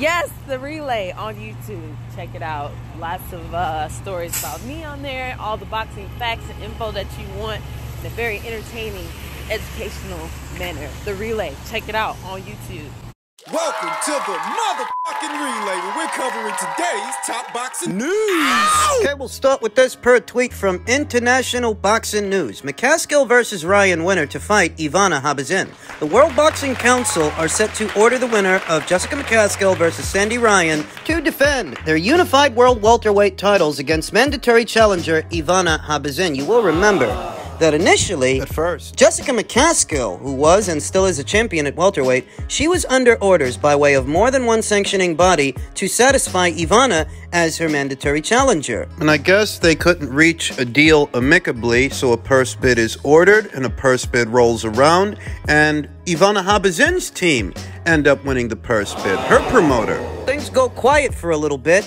Yes, the relay on YouTube. Check it out. Lots of stories about me on there. All the boxing facts and info that you want in a very entertaining, educational manner. The relay. Check it out on YouTube. Welcome to the motherfucking relay where we're covering today's top boxing news. Okay, we'll start with this per tweet from International Boxing News. McCaskill versus Ryan winner to fight Ivana Habazin. The World Boxing Council are set to order the winner of Jessica McCaskill versus Sandy Ryan to defend their unified world welterweight titles against mandatory challenger Ivana Habazin. You will remember that initially, at first, Jessica McCaskill, who was and still is a champion at welterweight, she was under orders by way of more than one sanctioning body to satisfy Ivana as her mandatory challenger. And I guess they couldn't reach a deal amicably, so a purse bid is ordered and a purse bid rolls around, and Ivana Habazin's team end up winning the purse bid, her promoter. Things go quiet for a little bit,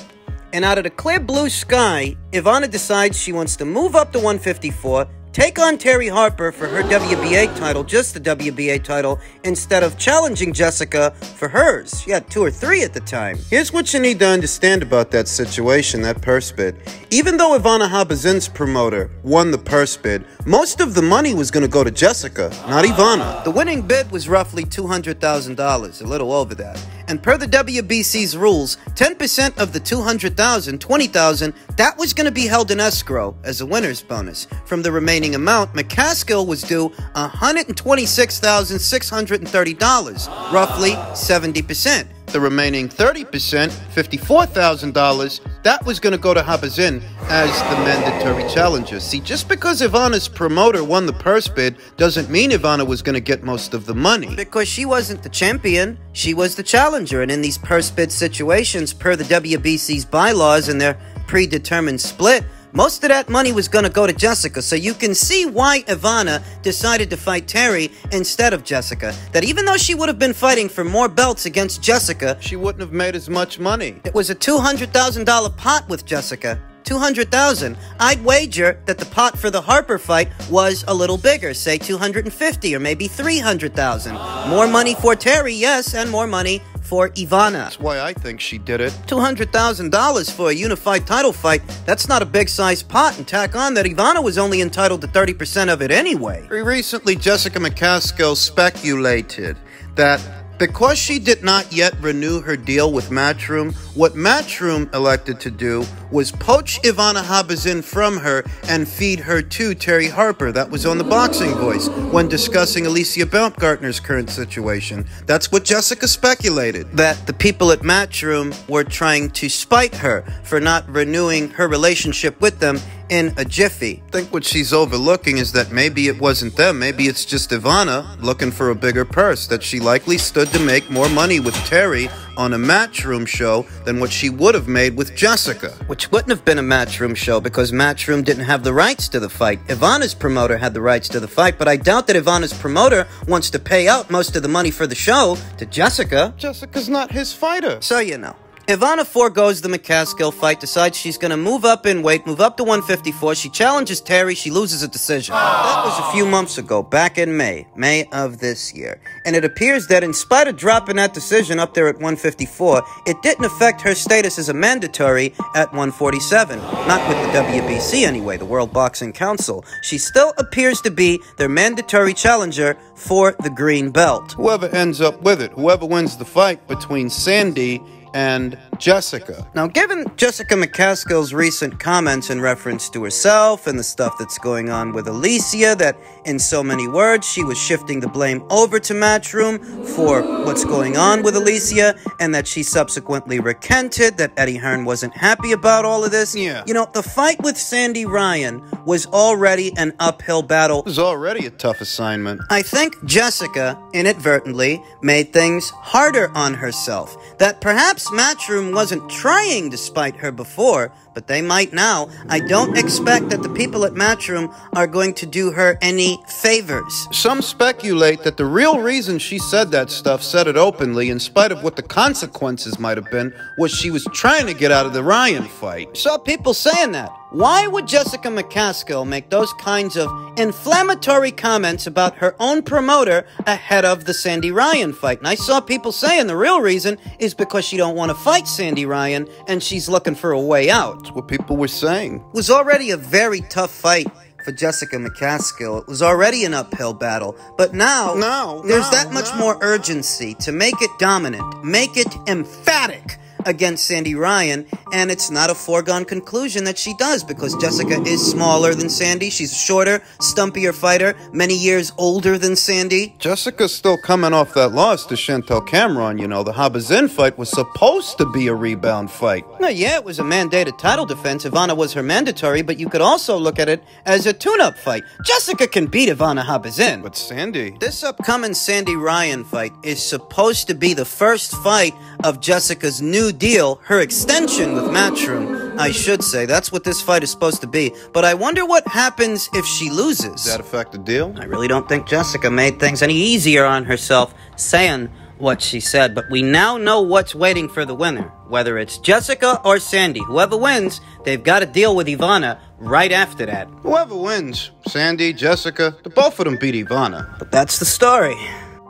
and out of the clear blue sky, Ivana decides she wants to move up to 154, take on Terry Harper for her WBA title, just the WBA title, instead of challenging Jessica for hers. She had 2 or 3 at the time. Here's what you need to understand about that situation, that purse bid. Even though Ivana Habazin's promoter won the purse bid, most of the money was going to go to Jessica, not Ivana. The winning bid was roughly $200,000, a little over that. And per the WBC's rules, 10% of the $200,000, $20,000, that was going to be held in escrow as a winner's bonus. From the remaining amount, McCaskill was due $126,630, roughly 70%. The remaining 30%, $54,000, that was going to go to Habazin as the mandatory challenger. See, just because Ivana's promoter won the purse bid doesn't mean Ivana was going to get most of the money. Because she wasn't the champion, she was the challenger. And in these purse bid situations, per the WBC's bylaws and their predetermined split, most of that money was going to go to Jessica, so you can see why Ivana decided to fight Terry instead of Jessica. That even though she would have been fighting for more belts against Jessica, she wouldn't have made as much money. It was a $200,000 pot with Jessica. $200,000. I'd wager that the pot for the Harper fight was a little bigger, say $250,000 or maybe $300,000. More money for Terry, yes, and more money for Ivana. That's why I think she did it. $200,000 for a unified title fight, that's not a big-sized pot, and tack on that Ivana was only entitled to 30% of it anyway. Very recently, Jessica McCaskill speculated that because she did not yet renew her deal with Matchroom, what Matchroom elected to do was poach Ivana Habazin from her and feed her to Terry Harper. That was on the Boxing Voice when discussing Alicia Baumgartner's current situation. That's what Jessica speculated. That the people at Matchroom were trying to spite her for not renewing her relationship with them in a jiffy. I think what she's overlooking is that maybe it wasn't them, maybe it's just Ivana looking for a bigger purse, that she likely stood to make more money with Terry on a Matchroom show than what she would have made with Jessica. Which wouldn't have been a Matchroom show because Matchroom didn't have the rights to the fight. Ivana's promoter had the rights to the fight, but I doubt that Ivana's promoter wants to pay out most of the money for the show to Jessica. Jessica's not his fighter. So you know. Ivana foregoes the McCaskill fight, decides she's going to move up in weight, move up to 154. She challenges Terry. She loses a decision. That was a few months ago, back in May of this year. And it appears that in spite of dropping that decision up there at 154, it didn't affect her status as a mandatory at 147. Not with the WBC anyway, the World Boxing Council. She still appears to be their mandatory challenger for the green belt. Whoever ends up with it, whoever wins the fight between Sandy and Jessica. Now, given Jessica McCaskill's recent comments in reference to herself and the stuff that's going on with Alicia, that in so many words, she was shifting the blame over to Matchroom for what's going on with Alicia, and that she subsequently recanted, that Eddie Hearn wasn't happy about all of this. Yeah. You know, the fight with Sandy Ryan was already an uphill battle. It was already a tough assignment. I think Jessica inadvertently made things harder on herself. That perhaps Matchroom wasn't trying to spite her before, but they might now. I don't expect that the people at Matchroom are going to do her any favors. Some speculate that the real reason she said that stuff, said it openly, in spite of what the consequences might have been, was she was trying to get out of the Ryan fight. Saw people saying that. Why would Jessica McCaskill make those kinds of inflammatory comments about her own promoter ahead of the Sandy Ryan fight? And I saw people saying the real reason is because she don't want to fight Sandy Ryan and she's looking for a way out. That's what people were saying. It was already a very tough fight for Jessica McCaskill. It was already an uphill battle. But now, there's that much more urgency to make it dominant, make it emphatic against Sandy Ryan, and it's not a foregone conclusion that she does, because Jessica is smaller than Sandy. She's a shorter, stumpier fighter, many years older than Sandy. Jessica's still coming off that loss to Chantel Cameron, you know. The Habazin fight was supposed to be a rebound fight. No, yeah, it was a mandated title defense. Ivana was her mandatory, but you could also look at it as a tune-up fight. Jessica can beat Ivana Habazin. But Sandy... This upcoming Sandy Ryan fight is supposed to be the first fight of Jessica's new deal, her extension with Matchroom, I should say. That's what this fight is supposed to be. But I wonder what happens if she loses. Does that affect the deal? I really don't think Jessica made things any easier on herself saying what she said. But we now know what's waiting for the winner. Whether it's Jessica or Sandy, whoever wins, they've got to deal with Ivana right after that. Whoever wins, Sandy, Jessica, the both of them beat Ivana. But that's the story.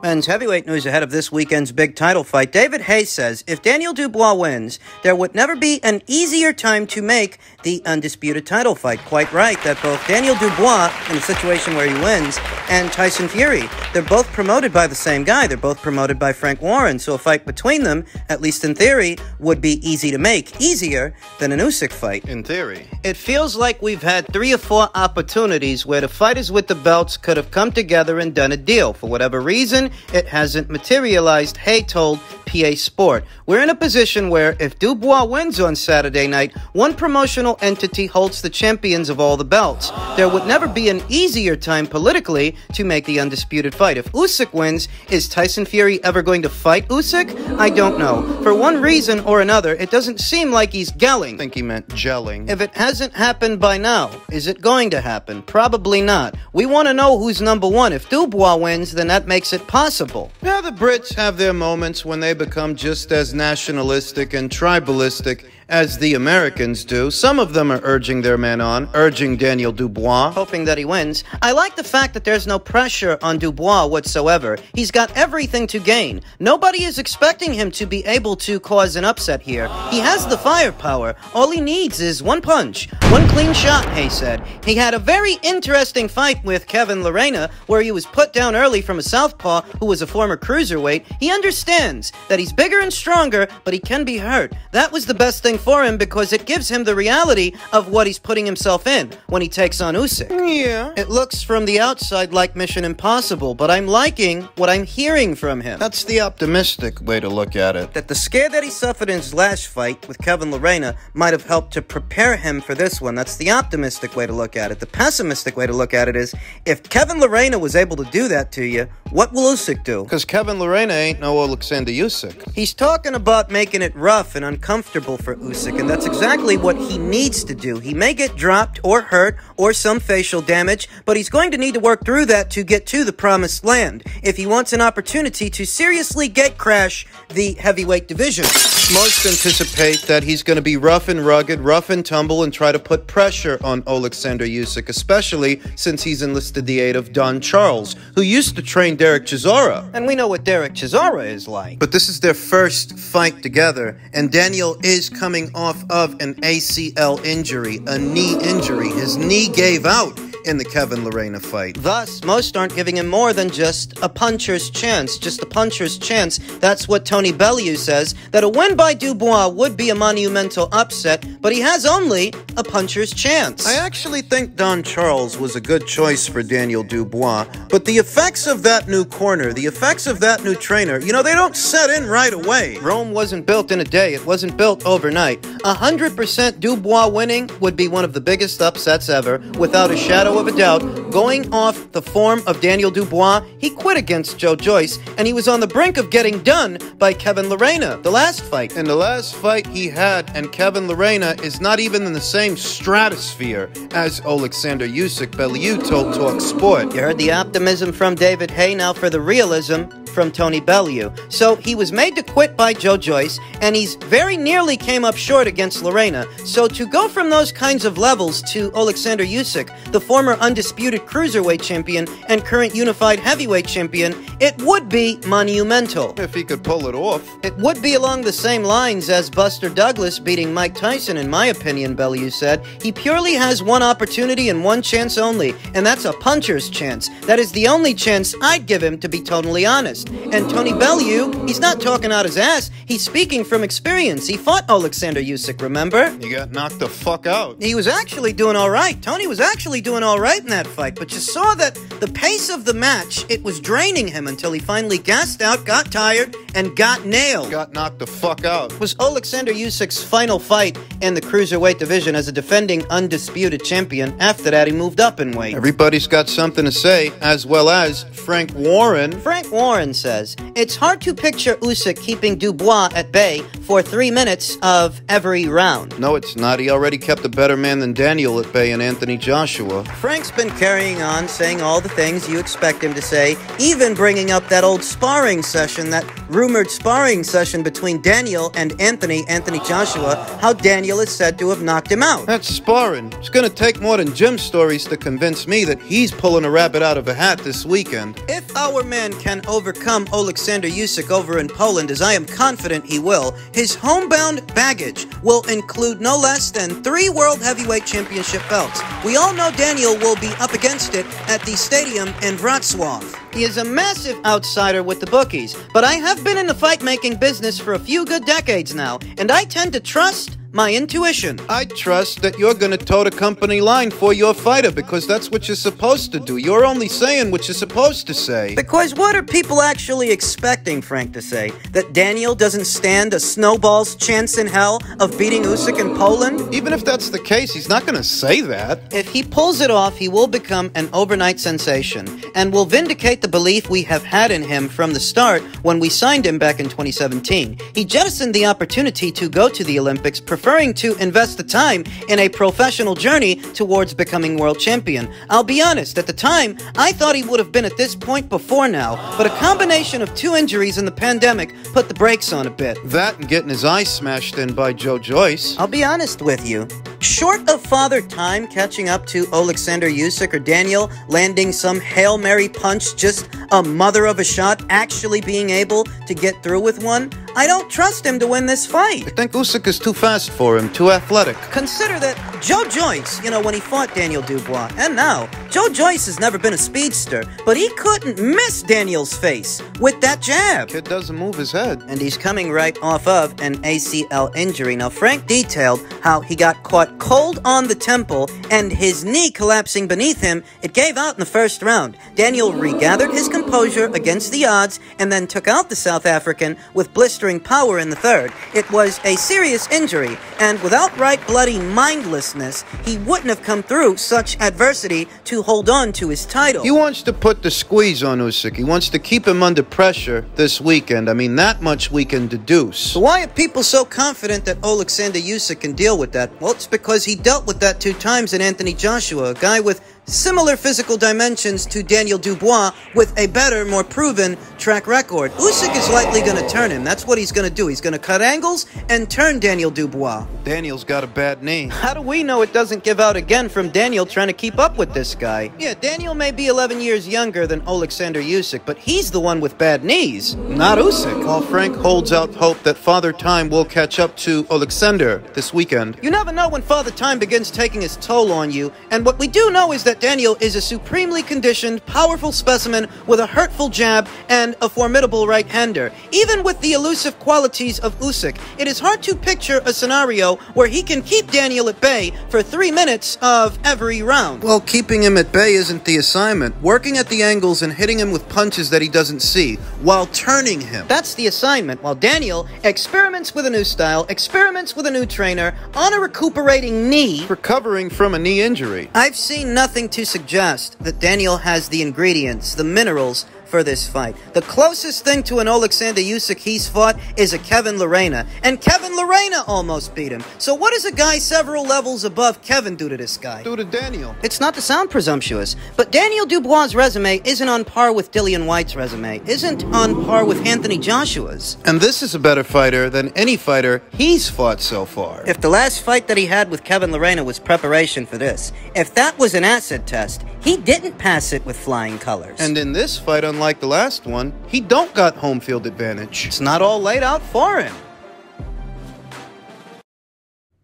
Men's heavyweight news ahead of this weekend's big title fight. David Haye says if Daniel Dubois wins, there would never be an easier time to make the undisputed title fight. Quite right, that both Daniel Dubois, in a situation where he wins, and Tyson Fury, they're both promoted by the same guy. They're both promoted by Frank Warren, so a fight between them, at least in theory, would be easy to make. Easier than an Usyk fight. In theory. It feels like we've had 3 or 4 opportunities where the fighters with the belts could have come together and done a deal. For whatever reason, it hasn't materialized, Haye told PA Sport. We're in a position where if Dubois wins on Saturday night, one promotional entity holds the champions of all the belts. There would never be an easier time politically to make the undisputed fight. If Usyk wins, is Tyson Fury ever going to fight Usyk? I don't know. For one reason or another, it doesn't seem like he's gelling. I think he meant gelling. If it hasn't happened by now, is it going to happen? Probably not. We want to know who's number one. If Dubois wins, then that makes it possible. Yeah, the Brits have their moments when they become just as nationalistic and tribalistic as the Americans do. Some of them are urging their man on, urging Daniel Dubois, hoping that he wins. I like the fact that there's no pressure on Dubois whatsoever. He's got everything to gain. Nobody is expecting him to be able to cause an upset here. He has the firepower. All he needs is one punch, one clean shot, Haye said. He had a very interesting fight with Kevin Lerena, where he was put down early from a southpaw who was a former cruiserweight. He understands that he's bigger and stronger, but he can be hurt. That was the best thing for him because it gives him the reality of what he's putting himself in when he takes on Usyk. Yeah. It looks from the outside like Mission Impossible, but I'm liking what I'm hearing from him. That's the optimistic way to look at it. That the scare that he suffered in his last fight with Kevin Lerena might have helped to prepare him for this one. That's the optimistic way to look at it. The pessimistic way to look at it is, if Kevin Lerena was able to do that to you, what will Usyk do? Because Kevin Lerena ain't no Alexander Usyk. He's talking about making it rough and uncomfortable for Usyk, and that's exactly what he needs to do. He may get dropped or hurt or some facial damage, but he's going to need to work through that to get to the promised land if he wants an opportunity to seriously gatecrash the heavyweight division. Most anticipate that he's going to be rough and rugged, rough and tumble, and try to put pressure on Alexander Usyk, especially since he's enlisted the aid of Don Charles, who used to train Derek Chisora. And we know what Derek Chisora is like. But this is their first fight together, and Daniel is coming off of an ACL injury, a knee injury. His knee gave out in the Kevin Lerena fight. Thus, most aren't giving him more than just a puncher's chance. Just a puncher's chance. That's what Tony Bellew says, that a win by Dubois would be a monumental upset, but he has only a puncher's chance. I actually think Don Charles was a good choice for Daniel Dubois, but the effects of that new corner, the effects of that new trainer, you know, they don't set in right away. Rome wasn't built in a day. It wasn't built overnight. 100% Dubois winning would be one of the biggest upsets ever, without a shadow shadow of a doubt, going off the form of Daniel Dubois, he quit against Joe Joyce, and he was on the brink of getting done by Kevin Lerena, the last fight. In the last fight he had, and Kevin Lerena is not even in the same stratosphere as Alexander Usyk, Bellew told Talk Sport. You heard the optimism from David Haye, now for the realism from Tony Bellew. So he was made to quit by Joe Joyce, and he's very nearly came up short against Lerena. So to go from those kinds of levels to Alexander Usyk, the former undisputed cruiserweight champion and current unified heavyweight champion, it would be monumental. If he could pull it off. It would be along the same lines as Buster Douglas beating Mike Tyson, in my opinion, Bellew said. He purely has one opportunity and one chance only, and that's a puncher's chance. That is the only chance I'd give him, to be totally honest. And Tony Bellew, he's not talking out his ass, he's speaking from experience. He fought Alexander Usyk, remember? He got knocked the fuck out. He was actually doing alright. Tony was actually doing alright in that fight, but you saw that the pace of the match, it was draining him until he finally gassed out, got tired, and got nailed. Got knocked the fuck out. It was Alexander Usyk's final fight in the cruiserweight division as a defending undisputed champion. After that, he moved up in weight. Everybody's got something to say, as well as Frank Warren. Frank Warren says, it's hard to picture Usyk keeping Dubois at bay for 3 minutes of every round. No, it's not. He already kept a better man than Daniel at bay in Anthony Joshua. Frank's been carrying on, saying all the things you expect him to say, even bringing up that old sparring session, that rumored sparring session between Daniel and Anthony Joshua, how Daniel is said to have knocked him out. That's sparring. It's gonna take more than gym stories to convince me that he's pulling a rabbit out of a hat this weekend. If our man can overcome Alexander Usyk over in Poland, as I am confident he will, his homebound baggage will include no less than 3 World Heavyweight Championship belts. We all know Daniel will be up against it at the stadium in Wrocław. He is a massive outsider with the bookies, but I have been in the fight-making business for a few good decades now, and I tend to trust my intuition. I trust that you're gonna toe the company line for your fighter, because that's what you're supposed to do. You're only saying what you're supposed to say. Because what are people actually expecting Frank to say? That Daniel doesn't stand a snowball's chance in hell of beating Usyk in Poland? Even if that's the case, he's not gonna say that. If he pulls it off, he will become an overnight sensation, and will vindicate the belief we have had in him from the start when we signed him back in 2017. He jettisoned the opportunity to go to the Olympics, preferring to invest the time in a professional journey towards becoming world champion. I'll be honest, at the time, I thought he would have been at this point before now, but a combination of 2 injuries and the pandemic put the brakes on a bit. That and getting his eye smashed in by Joe Joyce. I'll be honest with you. Short of Father Time catching up to Alexander Usyk or Daniel landing some Hail Mary punch, just a mother of a shot, actually being able to get through with one, I don't trust him to win this fight. I think Usyk is too fast for him, too athletic. Consider that Joe Joyce, when he fought Daniel Dubois, and now, Joe Joyce has never been a speedster, but he couldn't miss Daniel's face with that jab. Kid doesn't move his head. And he's coming right off of an ACL injury. Now, Frank detailed how he got caught cold on the temple and his knee collapsing beneath him. It gave out in the first round. Daniel regathered his composure against the odds and then took out the South African with blistering power in the third. It was a serious injury, and with outright bloody mindlessness, he wouldn't have come through such adversity to hold on to his title. He wants to put the squeeze on Usyk. He wants to keep him under pressure this weekend. I mean, that much we can deduce. So why are people so confident that Alexander Usyk can deal with that? Well, it's because he dealt with that 2 times in Anthony Joshua, a guy with similar physical dimensions to Daniel Dubois with a better, more proven track record. Usyk is likely going to turn him. That's what he's going to do. He's going to cut angles and turn Daniel Dubois. Daniel's got a bad knee. How do we know it doesn't give out again from Daniel trying to keep up with this guy? Yeah, Daniel may be 11 years younger than Alexander Usyk, but he's the one with bad knees, not Usyk. While Frank holds out hope that Father Time will catch up to Alexander this weekend. You never know when Father Time begins taking his toll on you, and what we do know is that Daniel is a supremely conditioned, powerful specimen with a hurtful jab and a formidable right-hander. Even with the elusive qualities of Usyk, it is hard to picture a scenario where he can keep Daniel at bay for 3 minutes of every round. Well, keeping him at bay isn't the assignment. Working at the angles and hitting him with punches that he doesn't see, while turning him. That's the assignment, while Daniel experiments with a new style, experiments with a new trainer, on a recuperating knee. Recovering from a knee injury. I've seen nothing everything to suggest that Daniel has the ingredients, the minerals, for this fight. The closest thing to an Alexander Usyk he's fought is a Kevin Lerena, and Kevin Lerena almost beat him. So what does a guy several levels above Kevin do to this guy? Do to Daniel. It's not to sound presumptuous, but Daniel Dubois' resume isn't on par with Dillian White's resume, isn't on par with Anthony Joshua's. And this is a better fighter than any fighter he's fought so far. If the last fight that he had with Kevin Lerena was preparation for this, if that was an acid test, he didn't pass it with flying colors. And in this fight, unlike the last one, he don't got home field advantage. It's not all laid out for him.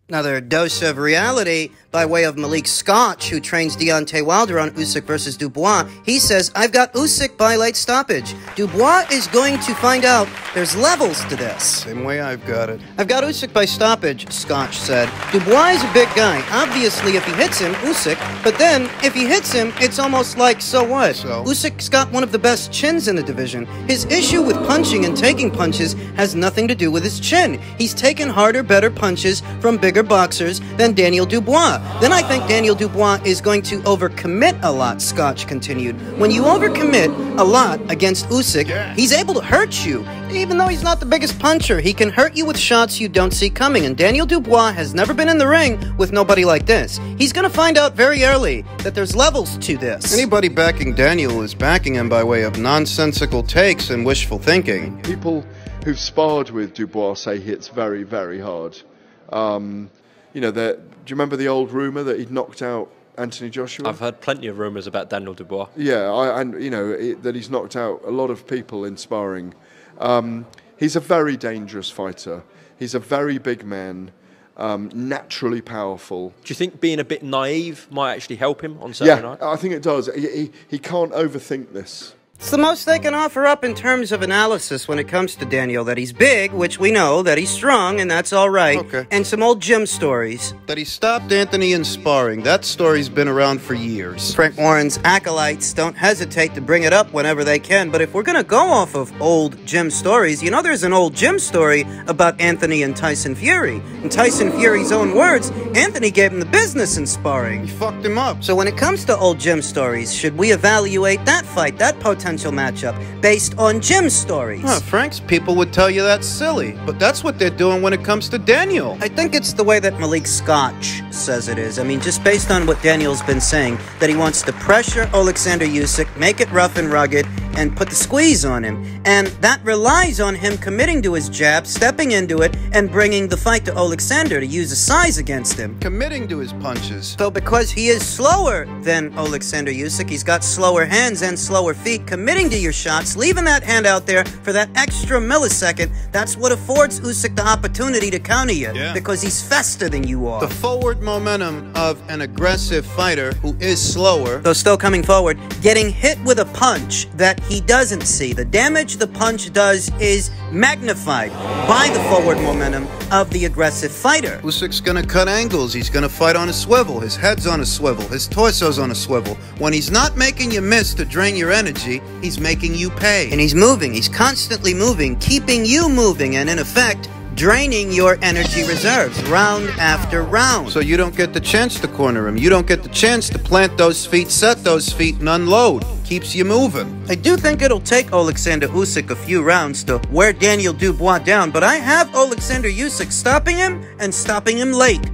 Another dose of reality by way of Malik Scotch, who trains Deontay Wilder on Usyk versus Dubois. He says, I've got Usyk by late stoppage. Dubois is going to find out there's levels to this. Same way I've got it. I've got Usyk by stoppage, Scotch said. Dubois is a big guy. Obviously, if he hits him, Usyk. But then, if he hits him, it's almost like, so what? So? Usyk's got one of the best chins in the division. His issue with punching and taking punches has nothing to do with his chin. He's taken harder, better punches from bigger boxers than Daniel Dubois. Then I think Daniel Dubois is going to overcommit a lot, Scotch continued. When you overcommit a lot against Usyk, he's able to hurt you. Even though he's not the biggest puncher, he can hurt you with shots you don't see coming. And Daniel Dubois has never been in the ring with nobody like this. He's going to find out very early that there's levels to this. Anybody backing Daniel is backing him by way of nonsensical takes and wishful thinking. People who've sparred with Dubois say he hits very, very hard. You know, do you remember the old rumour that he'd knocked out Anthony Joshua? I've heard plenty of rumours about Daniel Dubois. Yeah, and you know that he's knocked out a lot of people in sparring. He's a very dangerous fighter. He's a very big man, naturally powerful. Do you think being a bit naive might actually help him on Saturday night? I think it does. He can't overthink this. It's the most they can offer up in terms of analysis when it comes to Daniel, that he's big, which we know, that he's strong, and that's all right, Okay. and some old gym stories. That he stopped Anthony in sparring. That story's been around for years. Frank Warren's acolytes don't hesitate to bring it up whenever they can, but if we're going to go off of old gym stories, you know there's an old gym story about Anthony and Tyson Fury. In Tyson Fury's own words, Anthony gave him the business in sparring. He fucked him up. So when it comes to old gym stories, should we evaluate that fight, that potential matchup, based on gym stories? Frank's people would tell you that's silly, but that's what they're doing when it comes to Daniel. I think it's the way that Malik Scotch says it is. I mean, just based on what Daniel's been saying, that he wants to pressure Alexander Usyk, make it rough and rugged, and put the squeeze on him. And that relies on him committing to his jab, stepping into it, and bringing the fight to Alexander to use his size against him. Committing to his punches. So because he is slower than Alexander Usyk, he's got slower hands and slower feet, committing to your shots, leaving that hand out there for that extra millisecond, that's what affords Usyk the opportunity to counter you, because he's faster than you are. The forward momentum of an aggressive fighter who is slower, though still coming forward, getting hit with a punch that he doesn't see. The damage the punch does is magnified by the forward momentum of the aggressive fighter. Usyk's gonna cut angles. He's gonna fight on a swivel. His head's on a swivel. His torso's on a swivel. When he's not making you miss to drain your energy, he's making you pay. And he's moving. He's constantly moving, keeping you moving, and in effect, draining your energy reserves round after round. So you don't get the chance to corner him. You don't get the chance to plant those feet, set those feet, and unload. Keeps you moving. I do think it'll take Alexander Usyk a few rounds to wear Daniel Dubois down, but I have Alexander Usyk stopping him and stopping him late.